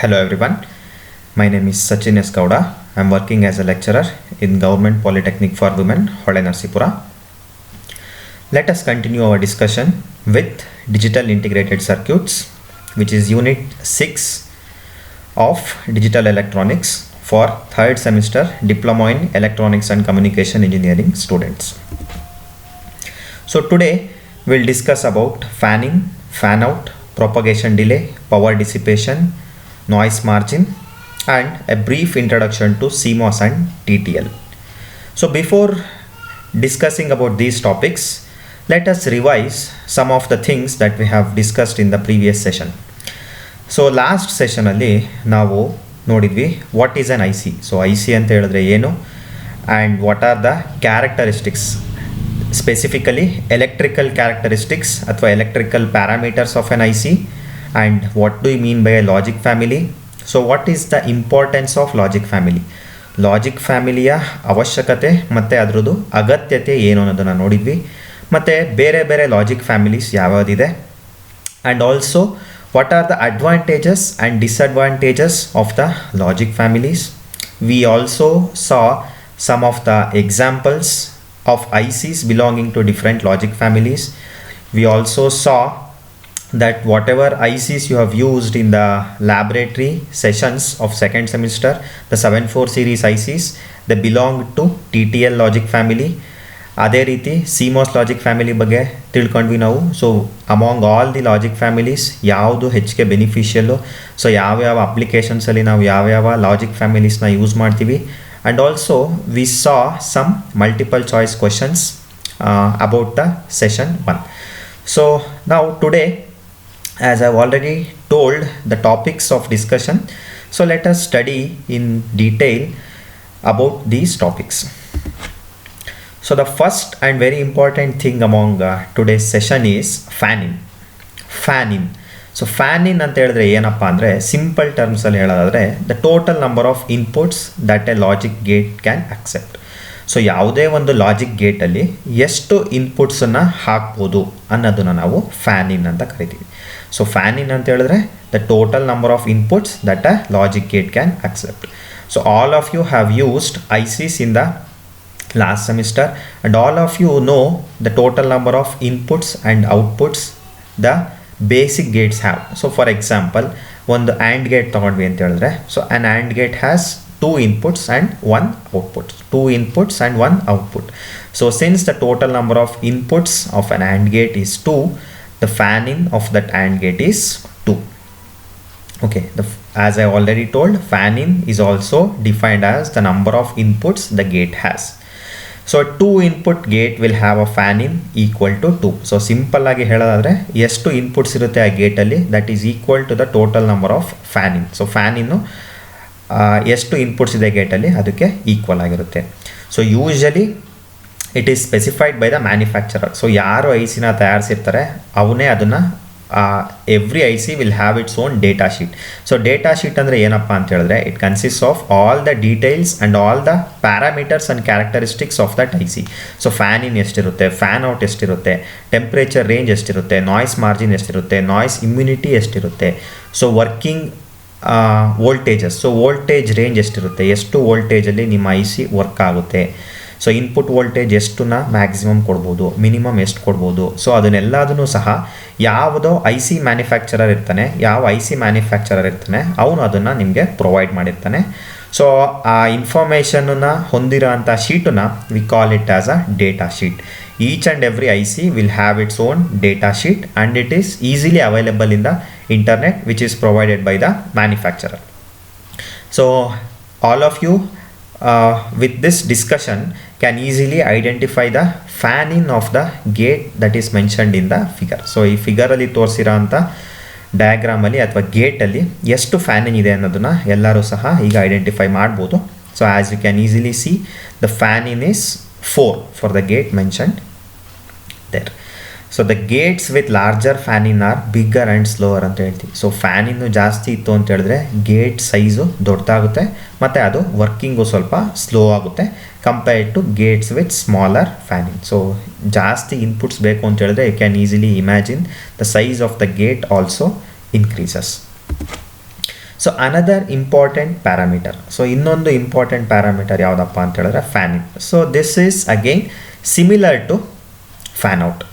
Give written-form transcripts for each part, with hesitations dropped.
Hello everyone, my name is Sachin S. Gowda. I am working as a lecturer in Government Polytechnic for Women, Hole Narsipura. Let us continue our discussion with Digital Integrated Circuits, which is Unit 6 of Digital Electronics for 3rd semester Diploma in Electronics and Communication Engineering students. So today we'll discuss about fan in, fan out, propagation delay, power dissipation, noise margin, and a brief introduction to CMOS and TTL. So before discussing about these topics, let us revise some of the things that we have discussed in the previous session. So last session alli ನಾವು ನೋಡಿದ್ವಿ what is an IC. So IC ಅಂತ ಹೇಳಿದ್ರೆ ಏನು and what are the characteristics, specifically electrical characteristics ಅಥವಾ electrical parameters of an IC, and what do you mean by a logic family. So what is the importance of logic family, logic ಫ್ಯಾಮಿಲಿಯ ಅವಶ್ಯಕತೆ ಮತ್ತು ಅದರದ್ದು ಅಗತ್ಯತೆ ಏನು ಅನ್ನೋದನ್ನು ನೋಡಿದ್ವಿ. ಮತ್ತು ಬೇರೆ ಬೇರೆ ಲಾಜಿಕ್ ಫ್ಯಾಮಿಲೀಸ್ ಯಾವ್ಯಾವುದಿದೆ, and also what are the advantages and disadvantages of the logic families. We also saw some of the examples of ICs belonging to different logic families. We also saw that whatever ICs you have used in the laboratory sessions of second semester, the 74 series ICs, they belong to TTL logic family. ಅದೇ ರೀತಿ CMOS logic family ಬಗ್ಗೆ ತಿಳ್ಕೊಂಡ್ವಿ ನಾವು. So among all the logic families ಯಾವುದು ಹೆಚ್ಚಿಗೆ ಬೆನಿಫಿಷಿಯಲ್ಲು, so ಯಾವ್ಯಾವ ಅಪ್ಲಿಕೇಶನ್ಸಲ್ಲಿ ನಾವು ಯಾವ್ಯಾವ ಲಾಜಿಕ್ ಫ್ಯಾಮಿಲೀಸ್ನ ಯೂಸ್ ಮಾಡ್ತೀವಿ. And also we saw some multiple choice questions about the session 1. So now today, as I've already told the topics of discussion, so let us study in detail about these topics. So the first and very important thing among today's session is fan in. Fan in. So fan in ಅಂತ ಹೇಳಿದ್ರೆ ಏನಪ್ಪ ಅಂದರೆ, simple ಟರ್ಮ್ಸಲ್ಲಿ ಹೇಳೋದಾದರೆ the total number of inputs that a logic gate can accept. So ಯಾವುದೇ ಒಂದು logic ಗೇಟಲ್ಲಿ ಎಷ್ಟು ಇನ್ಪುಟ್ಸನ್ನು ಹಾಕ್ಬೋದು ಅನ್ನೋದನ್ನು ನಾವು ಫ್ಯಾನ್ ಇನ್ ಅಂತ ಕರಿತೀವಿ. ಸೊ ಫ್ಯಾನ್ ಇನ್ ಅಂತ ಹೇಳಿದ್ರೆ the total number of inputs that a logic gate can accept. So all of you have used ICs in the last semester, and all of you know the total number of inputs and outputs the basic gates have. So for example, ಒಂದು AND gate ತಗೊಂಡ್ವಿ ಅಂತ ಹೇಳಿದ್ರೆ, so an AND gate has 2 inputs and 1 output. 2 inputs and 1 output. So since the total number of inputs of an AND gate is 2, the fan in of that AND gate is 2. Okay, as I already told, fan in is also defined as the number of inputs the gate has. So 2 input gate will have a fan in equal to 2. So simple ಆಗಿ ಹೇಳೋದಾದರೆ ಎಷ್ಟು inputs ಇರುತ್ತೆ ಆ ಗೇಟಲ್ಲಿ, that is equal to the total number of fan in. So fan ಇನ್ನು ಎಷ್ಟು inputs ಇದೆ ಗೇಟಲ್ಲಿ ಅದಕ್ಕೆ ಈಕ್ವಲ್ ಆಗಿರುತ್ತೆ. So usually it is specified by the manufacturer. So ಯಾರು ಐಸಿನ ತಯಾರಿಸಿರ್ತಾರೆ ಅವನೇ ಅದನ್ನು every IC will have its own data sheet. So data sheet ಅಂದರೆ ಏನಪ್ಪ ಅಂತ ಹೇಳಿದ್ರೆ, it consist of all the details and all the parameters and characteristics of that IC. So fan in ಎಷ್ಟಿರುತ್ತೆ, ಫ್ಯಾನ್ ಔಟ್ ಎಷ್ಟಿರುತ್ತೆ, temperature range ಎಷ್ಟಿರುತ್ತೆ, noise margin ಎಷ್ಟಿರುತ್ತೆ, noise immunity ಎಷ್ಟಿರುತ್ತೆ, so working voltages, so voltage range ಎಷ್ಟಿರುತ್ತೆ, ಎಷ್ಟು ವೋಲ್ಟೇಜಲ್ಲಿ ನಿಮ್ಮ IC work ಆಗುತ್ತೆ, ಸೊ ಇನ್ಪುಟ್ ವೋಲ್ಟೇಜ್ ಎಷ್ಟನ್ನ ಮ್ಯಾಕ್ಸಿಮಮ್ ಕೊಡ್ಬೋದು, ಮಿನಿಮಮ್ ಎಷ್ಟು ಕೊಡ್ಬೋದು. ಸೊ ಅದನ್ನೆಲ್ಲದನ್ನು ಸಹ ಯಾವುದೋ IC ಮ್ಯಾನುಫ್ಯಾಕ್ಚರರ್ ಇರ್ತಾನೆ, ಯಾವ IC ಮ್ಯಾನುಫ್ಯಾಕ್ಚರರ್ ಇರ್ತಾನೆ ಅವನು ಅದನ್ನು ನಿಮಗೆ ಪ್ರೊವೈಡ್ ಮಾಡಿರ್ತಾನೆ. ಸೊ ಆ ಇನ್ಫಾರ್ಮೇಷನನ್ನು ಹೊಂದಿರೋ ಅಂಥ ಶೀಟನ್ನು we call it as a data sheet. Each and every IC will have its own data sheet and it is easily available in the internet which is provided by the manufacturer. So all of you with this discussion can easily identify the fan in of the gate that is mentioned in the figure. So ಈ ಫಿಗರಲ್ಲಿ ತೋರಿಸಿರೋ ಅಂಥ ಡಯಾಗ್ರಾಮಲ್ಲಿ ಅಥವಾ ಗೇಟಲ್ಲಿ ಎಷ್ಟು fan ಇನ್ ಇದೆ ಅನ್ನೋದನ್ನು ಎಲ್ಲರೂ ಸಹ ಈಗ identify ಮಾಡ್ಬೋದು. So as you can easily see the fan in is 4 for the gate mentioned there. So the gates with larger fan in are bigger and slower ಅಂತ ಹೇಳ್ತೀವಿ. ಸೊ ಫ್ಯಾನ್ ಇನ್ನು ಜಾಸ್ತಿ ಇತ್ತು ಅಂತ ಹೇಳಿದ್ರೆ ಗೇಟ್ ಸೈಜು ದೊಡ್ಡದಾಗುತ್ತೆ ಮತ್ತು ಅದು ವರ್ಕಿಂಗು ಸ್ವಲ್ಪ ಸ್ಲೋ ಆಗುತ್ತೆ compared to gates with smaller fan in. So ಜಾಸ್ತಿ ಇನ್ಪುಟ್ಸ್ ಬೇಕು ಅಂತ ಹೇಳಿದ್ರೆ you can easily imagine the size of the gate also increases. So another important parameter, so ಇನ್ನೊಂದು ಇಂಪಾರ್ಟೆಂಟ್ ಪ್ಯಾರಾಮೀಟರ್ ಯಾವುದಪ್ಪ ಅಂತ ಹೇಳಿದ್ರೆ fan in. So this is again similar to fan out,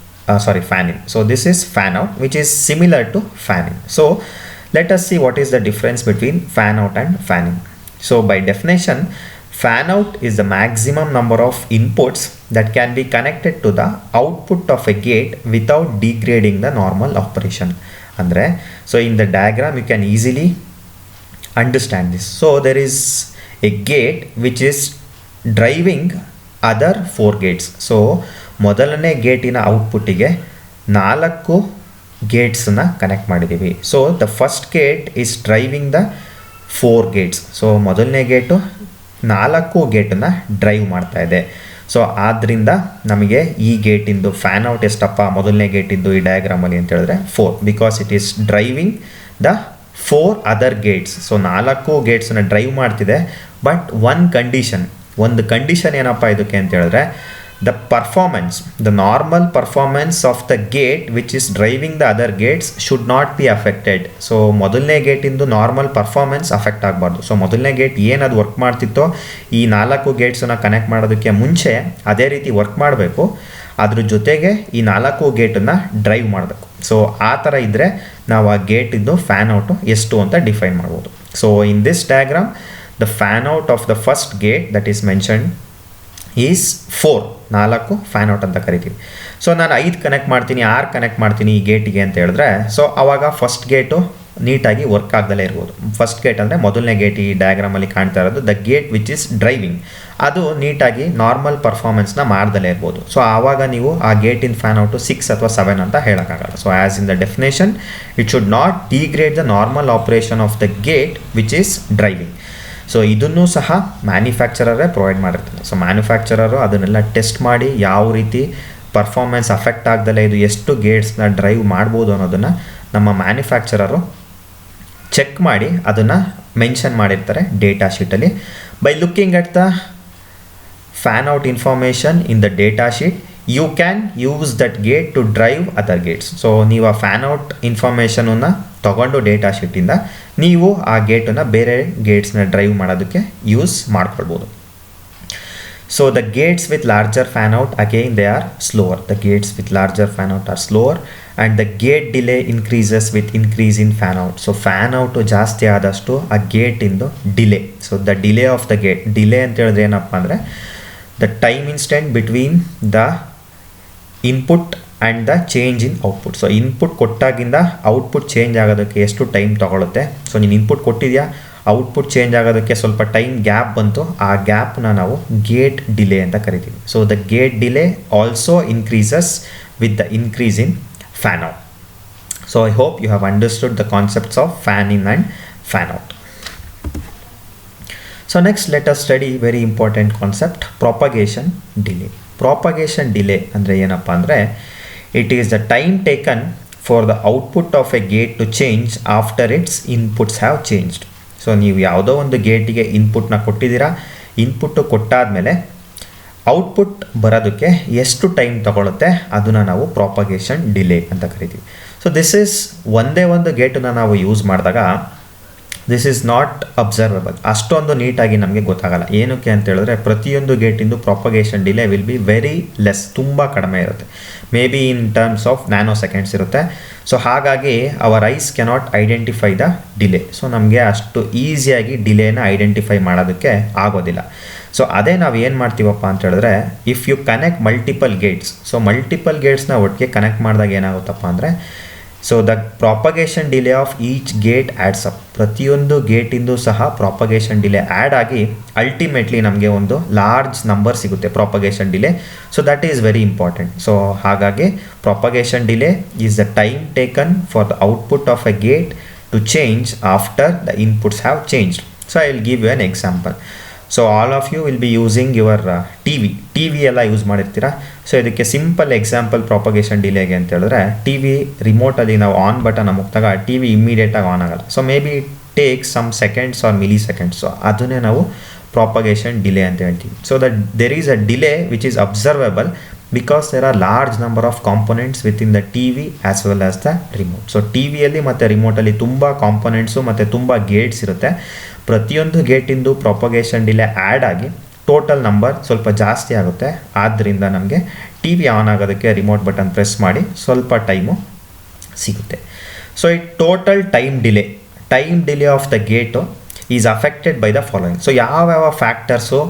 fan in. So this is fan out, which is similar to fan in. So let us see what is the difference between fan out and fan in. So by definition, fan out is the maximum number of inputs that can be connected to the output of a gate without degrading the normal operation. Andre, so in the diagram you can easily understand this. So there is a gate which is driving other 4 gates. So ಮೊದಲನೇ ಗೇಟಿನ ಔಟ್ಪುಟ್ಟಿಗೆ 4 ಗೇಟ್ಸನ್ನ connect ಮಾಡಿದ್ದೀವಿ. So the first gate is driving the 4 Gates. So ಮೊದಲನೇ gate 4 ಗೇಟನ್ನು drive ಮಾಡ್ತಾ ಇದೆ. So ಆದ್ದರಿಂದ ನಮಗೆ ಈ ಗೇಟಿಂದು ಫ್ಯಾನ್ ಔಟ್ ಎಷ್ಟಪ್ಪ ಮೊದಲನೇ ಗೇಟಿಂದು ಈ ಡಯಾಗ್ರಾಮಲ್ಲಿ ಅಂತ ಹೇಳಿದ್ರೆ 4, because it is driving the 4 other gates. So 4 ಗೇಟ್ಸನ್ನು ಡ್ರೈವ್ ಮಾಡ್ತಿದೆ. ಬಟ್ ಒಂದು ಕಂಡೀಷನ್ ಏನಪ್ಪ ಇದಕ್ಕೆ ಅಂತ ಹೇಳಿದ್ರೆ, the performance, the normal performance of the gate which is driving the other gates should not be affected. So ಮೊದಲನೇ ಗೇಟಿಂದು ನಾರ್ಮಲ್ ಪರ್ಫಾರ್ಮೆನ್ಸ್ ಅಫೆಕ್ಟ್ ಆಗಬಾರ್ದು. So ಮೊದಲನೇ ಗೇಟ್ ಏನದು ವರ್ಕ್ ಮಾಡ್ತಿತ್ತೋ ಈ 4 ಗೇಟ್ಸನ್ನು ಕನೆಕ್ಟ್ ಮಾಡೋದಕ್ಕೆ ಮುಂಚೆ ಅದೇ ರೀತಿ ವರ್ಕ್ ಮಾಡಬೇಕು. ಅದ್ರ ಜೊತೆಗೆ ಈ 4 ಗೇಟನ್ನು ಡ್ರೈವ್ ಮಾಡಬೇಕು. ಸೊ ಆ ಥರ ಇದ್ದರೆ ನಾವು ಆ ಗೇಟಿದ್ದು ಫ್ಯಾನ್ ಔಟು ಎಷ್ಟು ಅಂತ ಡಿಫೈನ್ ಮಾಡ್ಬೋದು. So in this diagram the fan out of the first gate that is mentioned is 4 fan out ಅಂತ ಕರಿತೀವಿ. ಸೊ ನಾನು 5 ಕನೆಕ್ಟ್ ಮಾಡ್ತೀನಿ, 6 ಕನೆಕ್ಟ್ ಮಾಡ್ತೀನಿ ಈ ಗೇಟಿಗೆ ಅಂತ ಹೇಳಿದ್ರೆ, ಸೊ ಆವಾಗ ಫಸ್ಟ್ ಗೇಟು ನೀಟಾಗಿ ವರ್ಕ್ ಆಗದಲ್ಲೇ ಇರ್ಬೋದು. ಫಸ್ಟ್ ಗೇಟ್ ಅಂದರೆ ಮೊದಲನೇ ಗೇಟ್ ಈ ಡಯಾಗ್ರಾಮಲ್ಲಿ ಕಾಣ್ತಾ ಇರೋದು the gate which is driving, ಅದು ನೀಟಾಗಿ ನಾರ್ಮಲ್ ಪರ್ಫಾರ್ಮೆನ್ಸ್ನ ಮಾಡ್ದಲೇ ಇರ್ಬೋದು. ಸೊ ಆವಾಗ ನೀವು ಆ ಗೇಟಿನ ಫ್ಯಾನ್ ಔಟು 6 ಅಥವಾ 7 ಅಂತ ಹೇಳೋಕ್ಕಾಗಲ್ಲ. So as in the definition it should not degrade the normal operation of the gate which is driving. So ಇದನ್ನು ಸಹ ಮ್ಯಾನುಫ್ಯಾಕ್ಚರರೇ ಪ್ರೊವೈಡ್ ಮಾಡಿರ್ತಾರೆ. ಸೊ ಮ್ಯಾನುಫ್ಯಾಕ್ಚರರು ಅದನ್ನೆಲ್ಲ ಟೆಸ್ಟ್ ಮಾಡಿ ಯಾವ ರೀತಿ ಪರ್ಫಾರ್ಮೆನ್ಸ್ ಅಫೆಕ್ಟ್ ಆಗ್ದಲೇ ಇದು ಎಷ್ಟು ಗೇಟ್ಸ್ನ ಡ್ರೈವ್ ಮಾಡ್ಬೋದು ಅನ್ನೋದನ್ನು ನಮ್ಮ ಮ್ಯಾನುಫ್ಯಾಕ್ಚರರು ಚೆಕ್ ಮಾಡಿ ಅದನ್ನು ಮೆನ್ಷನ್ ಮಾಡಿರ್ತಾರೆ ಡೇಟಾ ಶೀಟಲ್ಲಿ. By looking at the fan out information in the data sheet you can use that gate to drive other gates. So ನೀವು ಆ ಫ್ಯಾನ್ ಔಟ್ ಇನ್ಫಾರ್ಮೇಷನನ್ನು ತಗೊಂಡು ಡೇಟಾ ಶೀಟಿಂದ ನೀವು ಆ ಗೇಟನ್ನು ಬೇರೆ ಗೇಟ್ಸ್ನ ಡ್ರೈವ್ ಮಾಡೋದಕ್ಕೆ ಯೂಸ್ ಮಾಡ್ಕೊಳ್ಬೋದು. So the gates with larger fan out again they are slower. The gates with larger fan out are slower and the gate delay increases with increase in fan out. So fan out ಜಾಸ್ತಿ ಆದಷ್ಟು ಆ ಗೇಟಿಂದು delay, so the delay of the gate, delay ಅಂತ ಹೇಳಿದ್ರೆ ಏನಪ್ಪ ಅಂದರೆ the time instant between the input and the change in output. So input ಕೊಟ್ಟಾಗಿಂದ output change ಆಗೋದಕ್ಕೆ ಎಷ್ಟು ಟೈಮ್ ತೊಗೊಳುತ್ತೆ. ಸೊ ನೀನು ಇನ್ಪುಟ್ ಕೊಟ್ಟಿದೆಯಾ, ಔಟ್ಪುಟ್ ಚೇಂಜ್ ಆಗೋದಕ್ಕೆ ಸ್ವಲ್ಪ ಟೈಮ್ ಗ್ಯಾಪ್ ಬಂತು, ಆ ಗ್ಯಾಪ್ನ ನಾವು ಗೇಟ್ ಡಿಲೇ ಅಂತ ಕರಿತೀವಿ. So the gate delay also increases with the increase in fan out. So I hope you have understood the concepts of fan in and fan out. So next let us study very important concept, propagation delay. Propagation delay ಅಂದರೆ ಏನಪ್ಪ ಅಂದರೆ it is the time taken for the output of a gate to change after its inputs have changed. So ನೀವು ಯಾವುದೋ ಒಂದು ಗೇಟಿಗೆ ಇನ್ಪುಟ್ನ ಕೊಟ್ಟಿದ್ದೀರಾ, input ಕೊಟ್ಟಾದಮೇಲೆ output ಬರೋದಕ್ಕೆ ಎಷ್ಟು time ತಗೊಳುತ್ತೆ ಅದನ್ನು ನಾವು ಪ್ರಾಪಗೇಷನ್ ಡಿಲೇ ಅಂತ ಕರಿತೀವಿ. ಸೊ ದಿಸ್ ಈಸ್ ಒಂದೇ ಒಂದು ಗೇಟನ್ನು ನಾವು ಯೂಸ್ ಮಾಡಿದಾಗ ದಿಸ್ ಈಸ್ ನಾಟ್ ಅಬ್ಸರ್ವಬಲ್, ಅಷ್ಟೊಂದು ನೀಟಾಗಿ ನಮಗೆ ಗೊತ್ತಾಗಲ್ಲ. ಏನಕ್ಕೆ ಅಂತ ಹೇಳಿದ್ರೆ ಪ್ರತಿಯೊಂದು ಗೇಟಿಂದು propagation delay will be very less, ತುಂಬ ಕಡಿಮೆ ಇರುತ್ತೆ. May be in terms of nano seconds ಇರುತ್ತೆ. ಸೊ ಹಾಗಾಗಿ our eyes cannot identify the delay. So ನಮಗೆ ಅಷ್ಟು ಈಸಿಯಾಗಿ ಡಿಲೇನ ಐಡೆಂಟಿಫೈ ಮಾಡೋದಕ್ಕೆ ಆಗೋದಿಲ್ಲ. ಸೊ ಅದೇ ನಾವು ಏನು ಮಾಡ್ತೀವಪ್ಪ ಅಂತ ಹೇಳಿದ್ರೆ, if you connect multiple gates, so multiple ಗೇಟ್ಸ್ನ ಒಟ್ಟಿಗೆ ಕನೆಕ್ಟ್ ಮಾಡಿದಾಗ ಏನಾಗುತ್ತಪ್ಪ ಅಂದರೆ, so the propagation delay of each gate adds up. ಪ್ರತಿಯೊಂದು ಗೇಟಿಂದು ಸಹ ಪ್ರಾಪಗೇಷನ್ ಡಿಲೇ ಆ್ಯಡ್ ಆಗಿ ಅಲ್ಟಿಮೇಟ್ಲಿ ನಮಗೆ ಒಂದು ಲಾರ್ಜ್ ನಂಬರ್ ಸಿಗುತ್ತೆ propagation delay. So that is very important. So ಹಾಗಾಗಿ propagation delay is the time taken for the output of a gate to change after the inputs have changed. So I will give you an example. So all of you will be using your TV ಎಲ್ಲ use ಮಾಡಿರ್ತೀರಾ. So ಇದಕ್ಕೆ simple example propagation ಡಿಲೇಗೆ ಅಂತ ಹೇಳಿದ್ರೆ, TV ರಿಮೋಟಲ್ಲಿ ನಾವು on button ಮುಕ್ತಾಗ TV ಇಮ್ಮಿಡಿಯೇಟಾಗಿ ಆನ್ ಆಗೋಲ್ಲ. So may be take some seconds or milli seconds. So ಅದನ್ನೇ ನಾವು ಪ್ರಾಪಗೇಷನ್ ಡಿಲೇ ಅಂತ ಹೇಳ್ತೀವಿ. So that there is a delay which is observable because there are large number of components within the TV as well as the remote. So ಟಿವಿಯಲ್ಲಿ ಮತ್ತು ರಿಮೋಟಲ್ಲಿ ತುಂಬ components ಮತ್ತು ತುಂಬ gates ಇರುತ್ತೆ. ಪ್ರತಿಯೊಂದು ಗೇಟಿಂದು ಪ್ರಾಪಗೇಷನ್ ಡಿಲೇ ಆ್ಯಡ್ ಆಗಿ ಟೋಟಲ್ ನಂಬರ್ ಸ್ವಲ್ಪ ಜಾಸ್ತಿ ಆಗುತ್ತೆ. ಆದ್ದರಿಂದ ನಮಗೆ ಟಿ ವಿ ಆನ್ ಆಗೋದಕ್ಕೆ ರಿಮೋಟ್ ಬಟನ್ ಪ್ರೆಸ್ ಮಾಡಿ ಸ್ವಲ್ಪ ಟೈಮು ಸಿಗುತ್ತೆ. ಸೊ ಈ total time delay of the gate is affected by the following. So ಯಾವ್ಯಾವ ಫ್ಯಾಕ್ಟರ್ಸು